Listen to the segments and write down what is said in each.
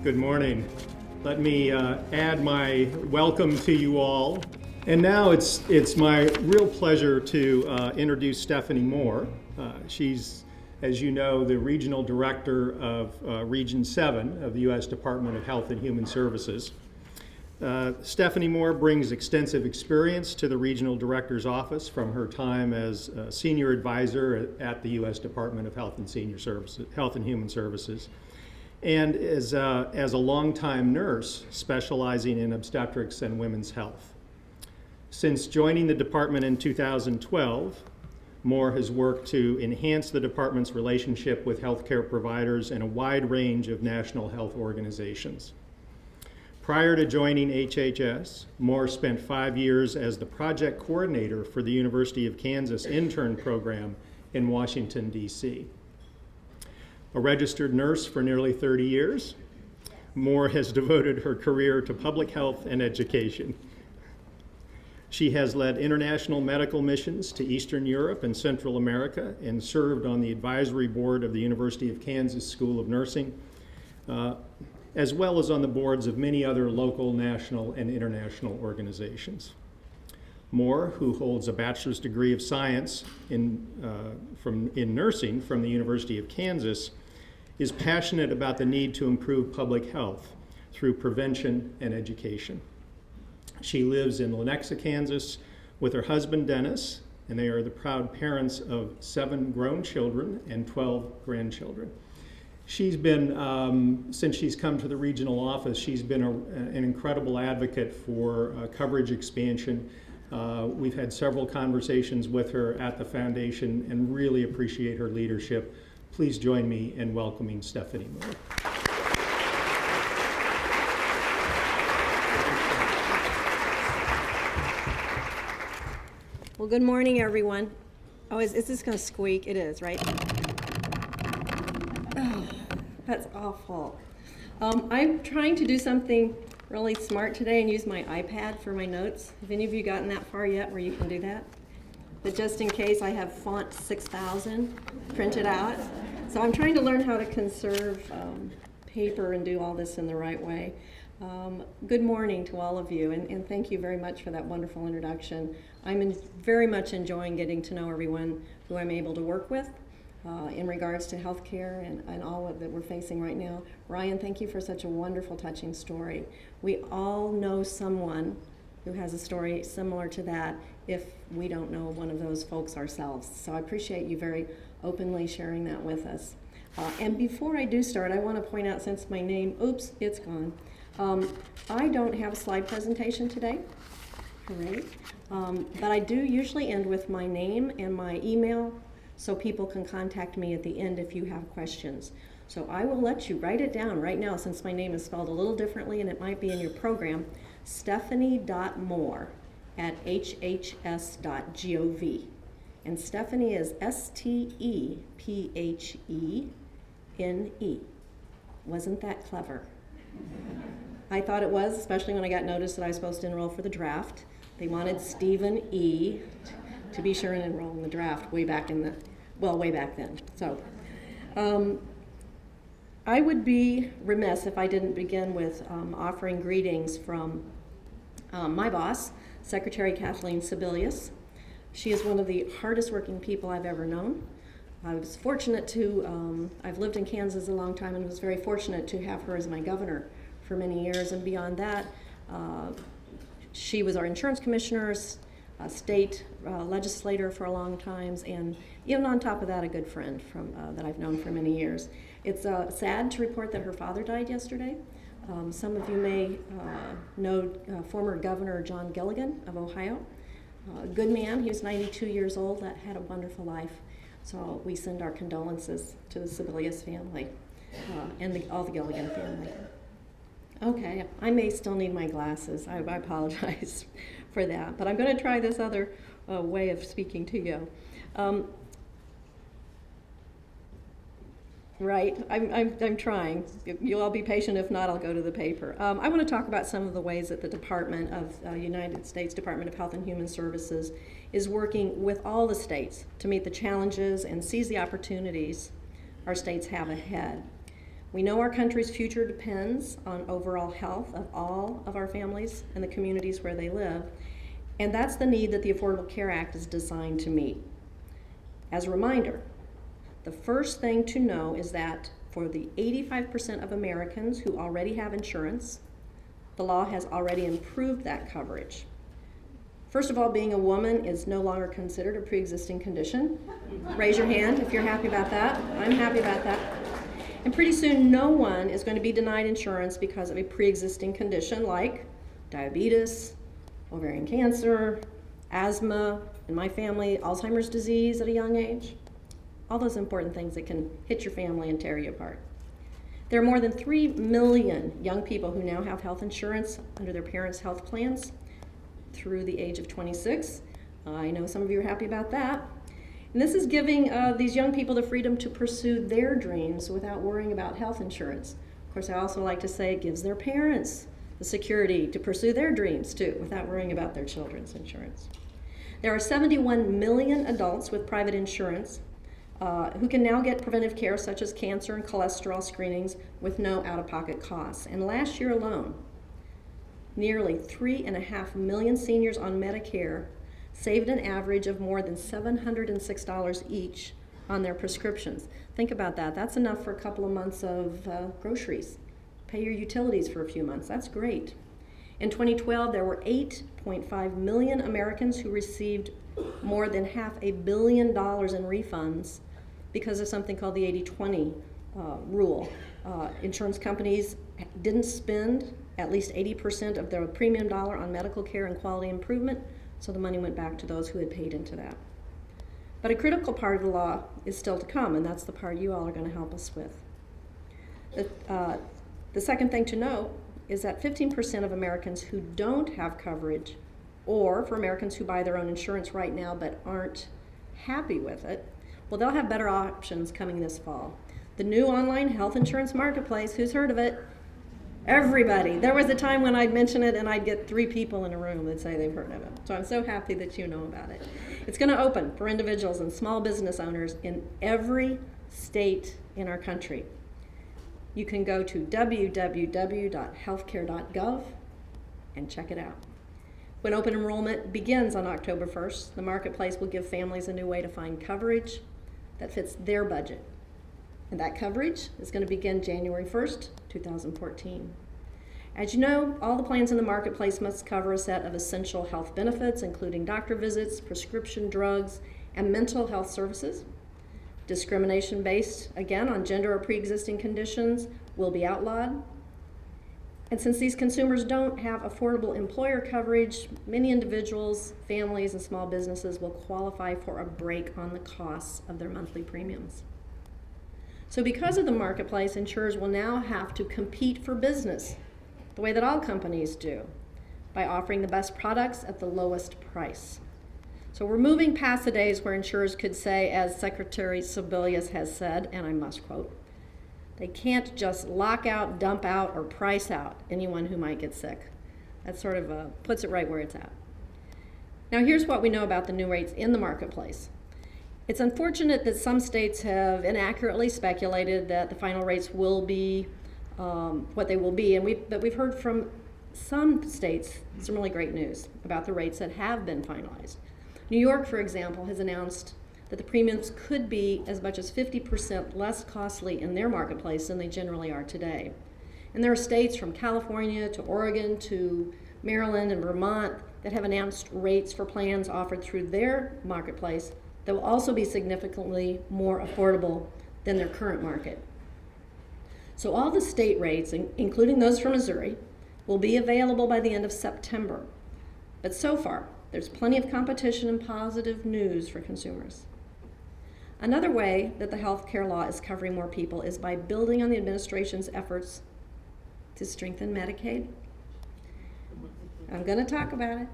Good morning. Let me add my welcome to you all. And now it's my real pleasure to introduce Stephene Moore. She's, as you know, the Regional Director of Region 7 of the U.S. Department of Health and Human Services. Stephene Moore brings extensive experience to the Regional Director's office from her time as a Senior Advisor at the U.S. Department of Health and Human Services, and as a longtime nurse specializing in obstetrics and women's health. Since joining the department in 2012, Moore has worked to enhance the department's relationship with healthcare providers and a wide range of national health organizations. Prior to joining HHS, Moore spent 5 years as the project coordinator for the University of Kansas intern program in Washington, D.C. A registered nurse for nearly 30 years, Moore has devoted her career to public health and education. She has led international medical missions to Eastern Europe and Central America and served on the advisory board of the University of Kansas School of Nursing, as well as on the boards of many other local, national, and international organizations. Moore, who holds a bachelor's degree of science in nursing from the University of Kansas, is passionate about the need to improve public health through prevention and education. She lives in Lenexa, Kansas, with her husband, Dennis, and they are the proud parents of 7 grown children and 12 grandchildren. She's been, since she's come to the regional office, she's been an incredible advocate for coverage expansion. We've had several conversations with her at the foundation and really appreciate her leadership. Please join me in welcoming Stephene Moore. Well, good morning, everyone. Oh, is this going to squeak? It is, right? Oh, that's awful. I'm trying to do something really smart today and use my iPad for my notes. Have any of you gotten that far yet where you can do that? But just in case, I have font 6000 printed out. So I'm trying to learn how to conserve paper and do all this in the right way. Good morning to all of you, and thank you very much for that wonderful introduction. I'm very much enjoying getting to know everyone who I'm able to work with in regards to healthcare and all that we're facing right now. Ryan, thank you for such a wonderful, touching story. We all know someone who has a story similar to that if we don't know one of those folks ourselves. So I appreciate you very openly sharing that with us. And before I do start, I want to point out, since my name, oops, it's gone. I don't have a slide presentation today, right? But I do usually end with my name and my email so people can contact me at the end if you have questions. So I will let you write it down right now, since my name is spelled a little differently and it might be in your program, stephenie.moore@hhs.gov. And Stephene is Stephene. Wasn't that clever? I thought it was, especially when I got notice that I was supposed to enroll for the draft. They wanted Stephen E. to be sure and enroll in the draft way back then. So I would be remiss if I didn't begin with offering greetings from my boss, Secretary Kathleen Sebelius. She is one of the hardest working people I've ever known. I was fortunate to, I've lived in Kansas a long time and was very fortunate to have her as my governor for many years, and beyond that, she was our insurance commissioner, state legislator for a long time, and even on top of that, a good friend from that I've known for many years. It's sad to report that her father died yesterday. Some of you may know former Governor John Gilligan of Ohio. A good man. He was 92 years old, that had a wonderful life. So we send our condolences to the Sebelius family and all the Gilligan family. Okay, I may still need my glasses. I apologize for that, but I'm going to try this other way of speaking to you. Right, I'm trying. You'll all be patient. If not, I'll go to the paper. I want to talk about some of the ways that the Department of United States Department of Health and Human Services is working with all the states to meet the challenges and seize the opportunities our states have ahead. We know our country's future depends on overall health of all of our families and the communities where they live, and that's the need that the Affordable Care Act is designed to meet. As a reminder, the first thing to know is that for the 85% of Americans who already have insurance, the law has already improved that coverage. First of all, being a woman is no longer considered a pre-existing condition. Raise your hand if you're happy about that. I'm happy about that. And pretty soon, no one is going to be denied insurance because of a pre-existing condition like diabetes, ovarian cancer, asthma, in my family, Alzheimer's disease at a young age. All those important things that can hit your family and tear you apart. There are more than 3 million young people who now have health insurance under their parents' health plans through the age of 26. I know some of you are happy about that. And this is giving these young people the freedom to pursue their dreams without worrying about health insurance. Of course, I also like to say it gives their parents the security to pursue their dreams too, without worrying about their children's insurance. There are 71 million adults with private insurance who can now get preventive care such as cancer and cholesterol screenings with no out-of-pocket costs. And last year alone, nearly 3.5 million seniors on Medicare saved an average of more than $706 each on their prescriptions. Think about that. That's enough for a couple of months of groceries. Pay your utilities for a few months. That's great. In 2012, there were 8.5 million Americans who received more than $500 million in refunds because of something called the 80-20 rule. Insurance companies didn't spend at least 80% of their premium dollar on medical care and quality improvement, so the money went back to those who had paid into that. But a critical part of the law is still to come, and that's the part you all are going to help us with. The second thing to note is that 15% of Americans who don't have coverage, or for Americans who buy their own insurance right now but aren't happy with it, well, they'll have better options coming this fall. The new online health insurance marketplace, who's heard of it? Everybody. There was a time when I'd mention it and I'd get 3 people in a room that say they've heard of it. So I'm so happy that you know about it. It's going to open for individuals and small business owners in every state in our country. You can go to www.healthcare.gov and check it out. When open enrollment begins on October 1st, the marketplace will give families a new way to find coverage that fits their budget. And that coverage is going to begin January 1st, 2014. As you know, all the plans in the marketplace must cover a set of essential health benefits, including doctor visits, prescription drugs, and mental health services. Discrimination based, again, on gender or pre-existing conditions will be outlawed. And since these consumers don't have affordable employer coverage, many individuals, families, and small businesses will qualify for a break on the costs of their monthly premiums. So because of the marketplace, insurers will now have to compete for business the way that all companies do, by offering the best products at the lowest price. So we're moving past the days where insurers could say, as Secretary Sebelius has said, and I must quote, they can't just lock out, dump out, or price out anyone who might get sick. That sort of puts it right where it's at. Now here's what we know about the new rates in the marketplace. It's unfortunate that some states have inaccurately speculated that the final rates will be what they will be, but we've heard from some states some really great news about the rates that have been finalized. New York, for example, has announced that the premiums could be as much as 50% less costly in their marketplace than they generally are today. And there are states from California to Oregon to Maryland and Vermont that have announced rates for plans offered through their marketplace that will also be significantly more affordable than their current market. So all the state rates, including those from Missouri, will be available by the end of September. But so far, there's plenty of competition and positive news for consumers. Another way that the health care law is covering more people is by building on the administration's efforts to strengthen Medicaid. I'm going to talk about it.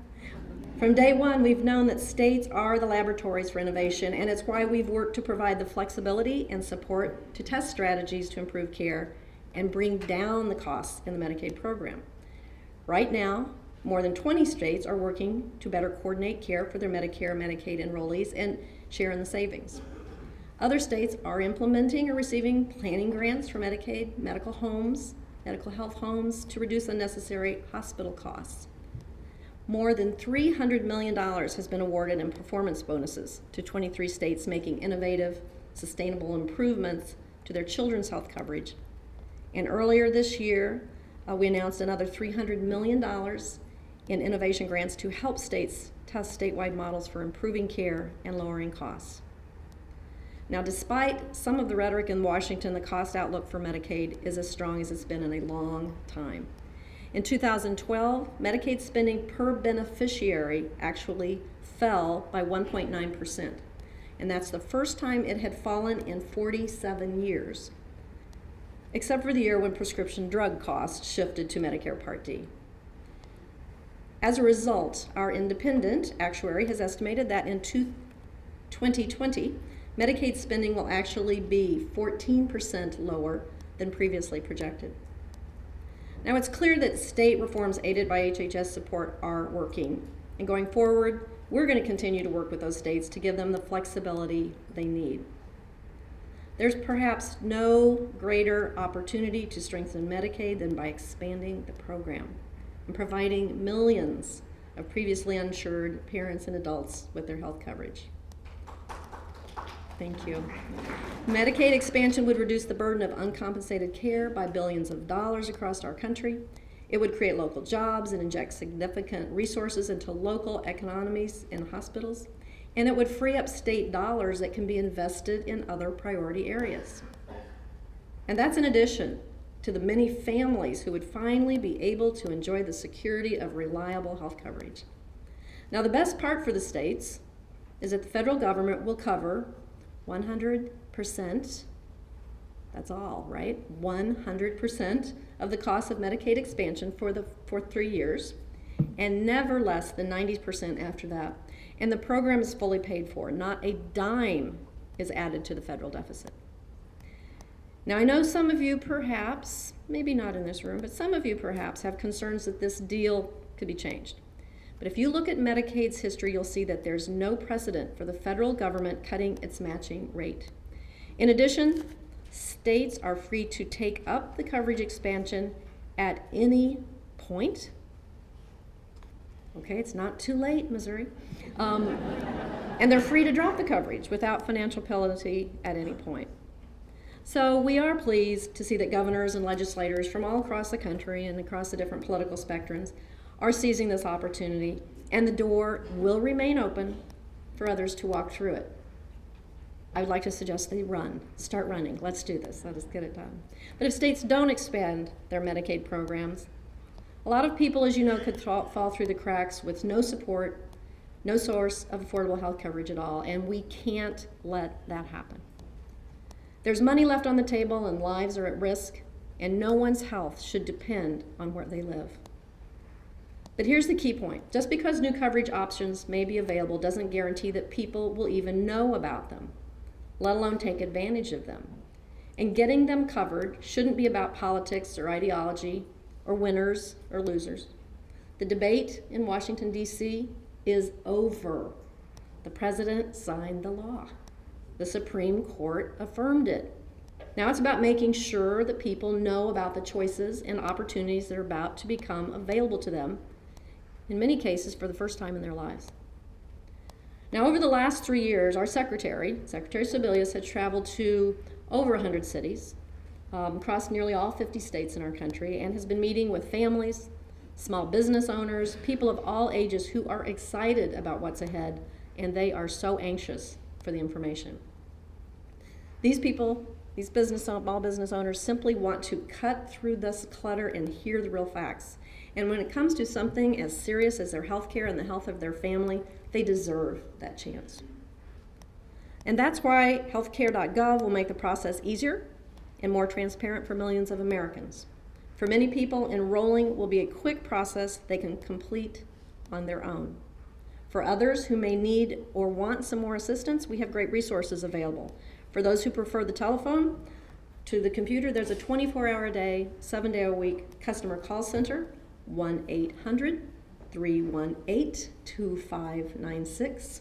From day one, we've known that states are the laboratories for innovation, and it's why we've worked to provide the flexibility and support to test strategies to improve care and bring down the costs in the Medicaid program. Right now, more than 20 states are working to better coordinate care for their Medicare and Medicaid enrollees and share in the savings. Other states are implementing or receiving planning grants for Medicaid, medical health homes to reduce unnecessary hospital costs. More than $300 million has been awarded in performance bonuses to 23 states making innovative, sustainable improvements to their children's health coverage. And earlier this year, we announced another $300 million in innovation grants to help states test statewide models for improving care and lowering costs. Now, despite some of the rhetoric in Washington, the cost outlook for Medicaid is as strong as it's been in a long time. In 2012, Medicaid spending per beneficiary actually fell by 1.9%, and that's the first time it had fallen in 47 years, except for the year when prescription drug costs shifted to Medicare Part D. As a result, our independent actuary has estimated that in 2020, Medicaid spending will actually be 14% lower than previously projected. Now, it's clear that state reforms aided by HHS support are working, and going forward, we're going to continue to work with those states to give them the flexibility they need. There's perhaps no greater opportunity to strengthen Medicaid than by expanding the program and providing millions of previously uninsured parents and adults with their health coverage. Thank you. Medicaid expansion would reduce the burden of uncompensated care by billions of dollars across our country. It would create local jobs and inject significant resources into local economies and hospitals. And it would free up state dollars that can be invested in other priority areas. And that's in addition to the many families who would finally be able to enjoy the security of reliable health coverage. Now, the best part for the states is that the federal government will cover 100%, that's all, right? 100% of the cost of Medicaid expansion for 3 years, and never less than 90% after that. And the program is fully paid for. Not a dime is added to the federal deficit. Now, I know some of you perhaps, maybe not in this room, but some of you perhaps have concerns that this deal could be changed. But if you look at Medicaid's history, you'll see that there's no precedent for the federal government cutting its matching rate. In addition, states are free to take up the coverage expansion at any point. Okay, it's not too late, Missouri. And they're free to drop the coverage without financial penalty at any point. So we are pleased to see that governors and legislators from all across the country and across the different political spectrums are seizing this opportunity, and the door will remain open for others to walk through it. I would like to suggest they start running. Let's do this, let us get it done. But if states don't expand their Medicaid programs, a lot of people, as you know, could fall through the cracks with no support, no source of affordable health coverage at all, and we can't let that happen. There's money left on the table and lives are at risk, and no one's health should depend on where they live. But here's the key point. Just because new coverage options may be available doesn't guarantee that people will even know about them, let alone take advantage of them. And getting them covered shouldn't be about politics or ideology or winners or losers. The debate in Washington, D.C. is over. The president signed the law. The Supreme Court affirmed it. Now it's about making sure that people know about the choices and opportunities that are about to become available to them, in many cases for the first time in their lives. Now, over the last 3 years, our Secretary Sebelius, has traveled to over 100 cities, across nearly all 50 states in our country, and has been meeting with families, small business owners, people of all ages who are excited about what's ahead, and they are so anxious for the information. These people, small business owners, simply want to cut through this clutter and hear the real facts. And when it comes to something as serious as their health care and the health of their family, they deserve that chance. And that's why healthcare.gov will make the process easier and more transparent for millions of Americans. For many people, enrolling will be a quick process they can complete on their own. For others who may need or want some more assistance, we have great resources available. For those who prefer the telephone to the computer, there's a 24-hour-a-day, 7-day-a-week customer call center, 1-800-318-2596.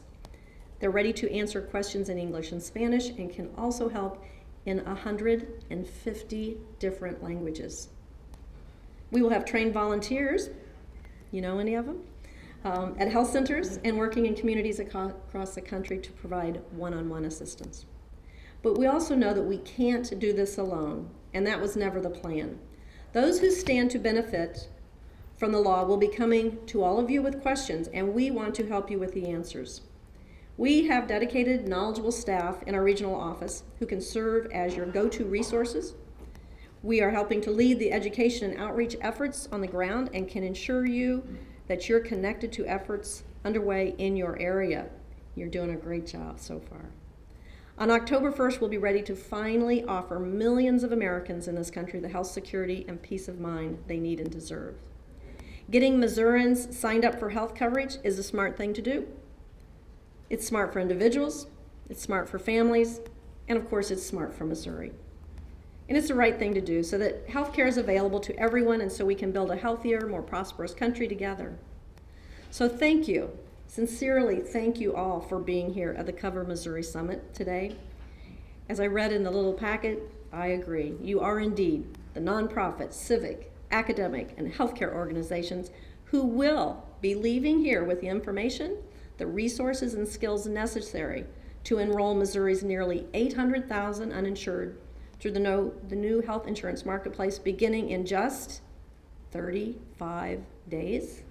They're ready to answer questions in English and Spanish and can also help in 150 different languages. We will have trained volunteers, you know any of them, at health centers and working in communities across the country to provide one-on-one assistance. But we also know that we can't do this alone, and that was never the plan. Those who stand to benefit from the law will be coming to all of you with questions, and we want to help you with the answers. We have dedicated, knowledgeable staff in our regional office who can serve as your go-to resources. We are helping to lead the education and outreach efforts on the ground and can ensure you that you're connected to efforts underway in your area. You're doing a great job so far. On October 1st, we'll be ready to finally offer millions of Americans in this country the health security and peace of mind they need and deserve. Getting Missourians signed up for health coverage is a smart thing to do. It's smart for individuals, it's smart for families, and of course it's smart for Missouri. And it's the right thing to do so that health care is available to everyone and so we can build a healthier, more prosperous country together. So thank you, sincerely thank you all for being here at the Cover Missouri Summit today. As I read in the little packet, I agree. You are indeed the nonprofit, civic, academic, and healthcare organizations who will be leaving here with the information, the resources and skills necessary to enroll Missouri's nearly 800,000 uninsured through the new health insurance marketplace beginning in just 35 days.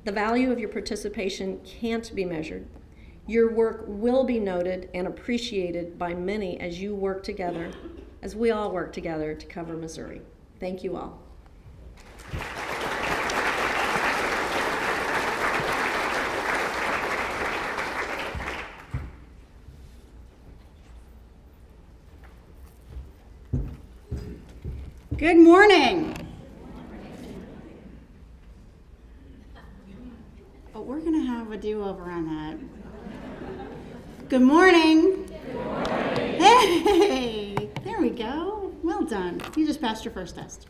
The value of your participation can't be measured. Your work will be noted and appreciated by many as you work together, as we all work together to cover Missouri. Thank you all. Good morning. Oh, we're going to have a do-over on that. Good morning. Good morning. Hey, there we go. Well done. You just passed your first test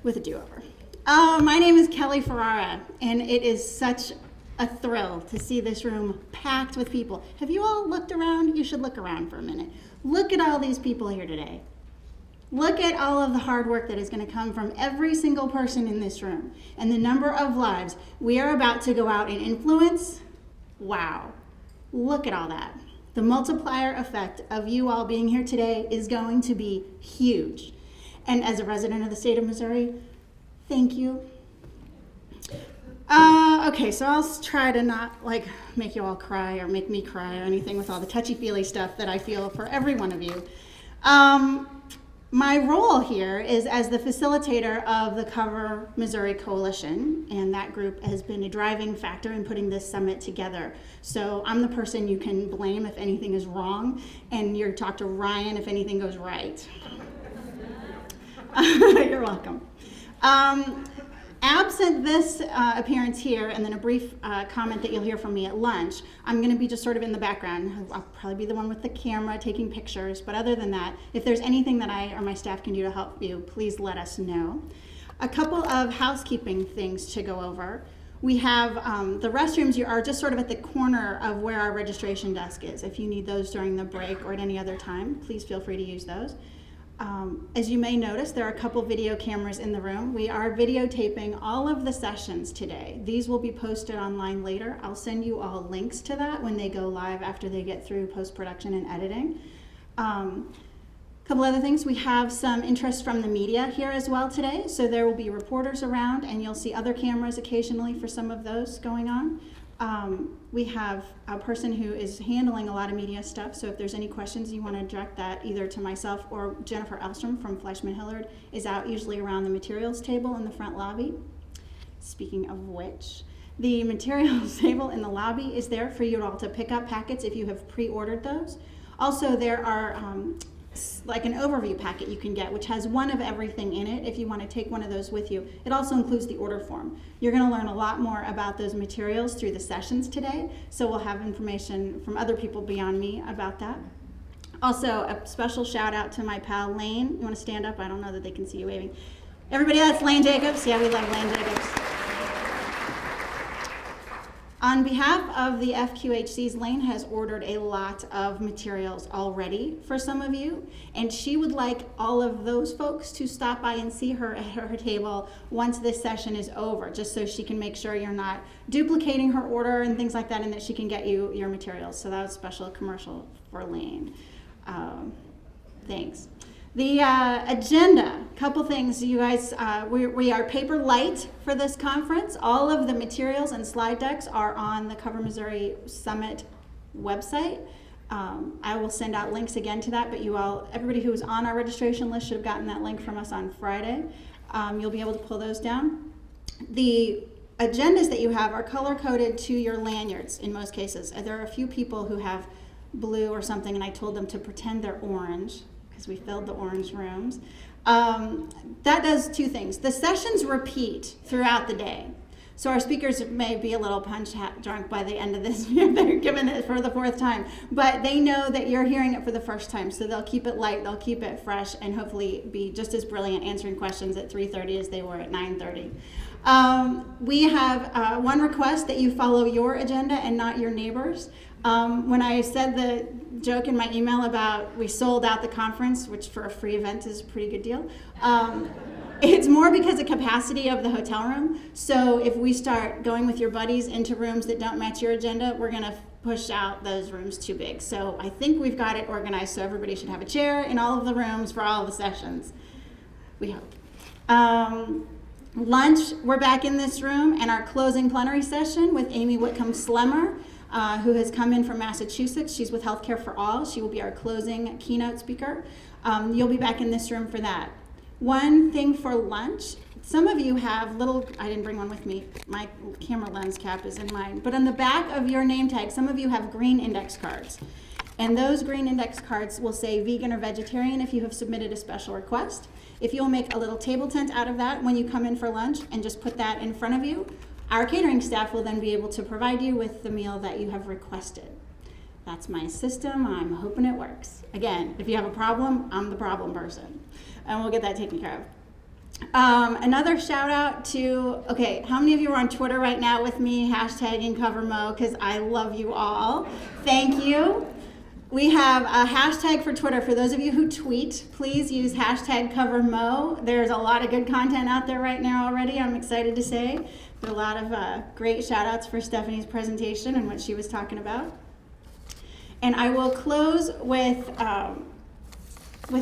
with a do-over. My name is Kelly Ferrara, and it is such a thrill to see this room packed with people. Have you all looked around? You should look around for a minute. Look at all these people here today. Look at all of the hard work that is going to come from every single person in this room and the number of lives we are about to go out and influence. Wow. Look at all that. The multiplier effect of you all being here today is going to be huge. And as a resident of the state of Missouri, thank you. Okay, so I'll try to not make you all cry or make me cry or anything with all the touchy-feely stuff that I feel for every one of you. My role here is as the facilitator of the Cover Missouri Coalition, and that group has been a driving factor in putting this summit together. So I'm the person you can blame if anything is wrong, and you talk to Ryan if anything goes right. You're welcome. Absent this appearance here and then a brief comment that you'll hear from me at lunch, I'm going to be just sort of in the background. I'll probably be the one with the camera taking pictures, but other than that, if there's anything that I or my staff can do to help you, please let us know. A couple of housekeeping things to go over. We have the restrooms are just sort of at the corner of where our registration desk is. If you need those during the break or at any other time, please feel free to use those. As you may notice, there are a couple video cameras in the room. We are videotaping all of the sessions today. These will be posted online later. I'll send you all links to that when they go live after they get through post-production and editing. Couple other things, we have some interest from the media here as well today. So there will be reporters around and you'll see other cameras occasionally for some of those going on. We have a person who is handling a lot of media stuff, so if there's any questions you want to direct that either to myself or Jennifer Elstrom from Fleischman Hillard is out usually around the materials table in the front lobby. Speaking of which, the materials table in the lobby is there for you all to pick up packets if you have pre-ordered those. Also, there are like an overview packet you can get, which has one of everything in it if you want to take one of those with you. It also includes the order form. You're going to learn a lot more about those materials through the sessions today, so we'll have information from other people beyond me about that. Also, a special shout out to my pal Lane. You want to stand up? I don't know that they can see you waving. Everybody, that's Lane Jacobs. Yeah, we love Lane Jacobs. On behalf of the FQHCs, Lane has ordered a lot of materials already for some of you, and she would like all of those folks to stop by and see her at her table once this session is over, just so she can make sure you're not duplicating her order and things like that, and that she can get you your materials. So that was a special commercial for Lane. Thanks. The agenda, couple things, you guys, we are paper light for this conference. All of the materials and slide decks are on the Cover Missouri Summit website. I will send out links again to that, but you all, everybody who was on our registration list should have gotten that link from us on Friday. You'll be able to pull those down. The agendas that you have are color-coded to your lanyards in most cases. There are a few people who have blue or something, and I told them to pretend they're orange, because we filled the orange rooms. That does two things. The sessions repeat throughout the day. So our speakers may be a little punch drunk by the end of this. They're giving it for the fourth time. But they know that you're hearing it for the first time. So they'll keep it light, they'll keep it fresh, and hopefully be just as brilliant answering questions at 3:30 as they were at 9:30. We have one request, that you follow your agenda and not your neighbors. When I said the joke in my email about we sold out the conference, which for a free event is a pretty good deal, it's more because of capacity of the hotel room. So if we start going with your buddies into rooms that don't match your agenda, we're going to push out those rooms too big. So I think we've got it organized so everybody should have a chair in all of the rooms for all of the sessions. We hope. Lunch, we're back in this room, and our closing plenary session with Amy Whitcomb-Slemmer, who has come in from Massachusetts. She's with Healthcare for All. She will be our closing keynote speaker. You'll be back in this room for that. One thing for lunch, some of you have little, I didn't bring one with me, my camera lens cap is in mine, but on the back of your name tag, some of you have green index cards. And those green index cards will say vegan or vegetarian if you have submitted a special request. If you'll make a little table tent out of that when you come in for lunch and just put that in front of you, our catering staff will then be able to provide you with the meal that you have requested. That's my system. I'm hoping it works. Again, if you have a problem, I'm the problem person. And we'll get that taken care of. Another shout out to, okay, how many of you are on Twitter right now with me, hashtagging CoverMo, because I love you all. Thank you. We have a hashtag for Twitter. For those of you who tweet, please use hashtag CoverMo. There's a lot of good content out there right now already, I'm excited to say. There are a lot of great shout outs for Stephene's presentation and what she was talking about. And I will close with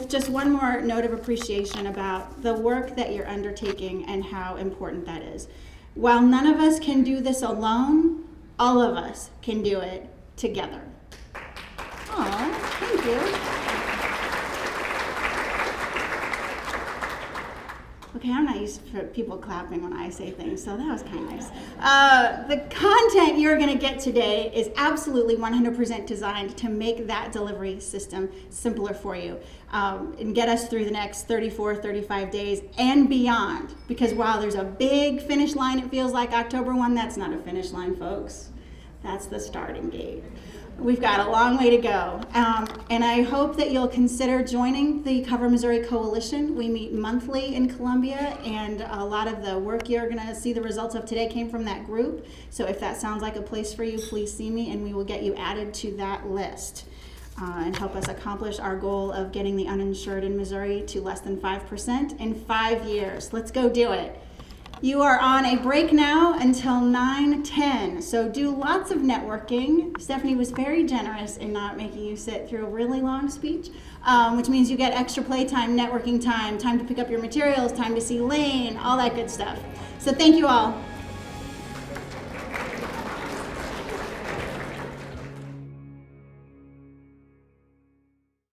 just one more note of appreciation about the work that you're undertaking and how important that is. While none of us can do this alone, all of us can do it together. Oh, thank you. Okay, I'm not used to people clapping when I say things, so that was kind of nice. The content you're going to get today is absolutely 100% designed to make that delivery system simpler for you and get us through the next 34, 35 days and beyond. Because while there's a big finish line, it feels like October 1, that's not a finish line, folks. That's the starting gate. We've got a long way to go. And I hope that you'll consider joining the Cover Missouri Coalition. We meet monthly in Columbia, and a lot of the work you're going to see the results of today came from that group. So if that sounds like a place for you, please see me, and we will get you added to that list and help us accomplish our goal of getting the uninsured in Missouri to less than 5% in 5 years. Let's go do it. You are on a break now until 9:10, so do lots of networking. Stephanie was very generous in not making you sit through a really long speech, which means you get extra playtime, networking time, time to pick up your materials, time to see Lane, all that good stuff. So thank you all.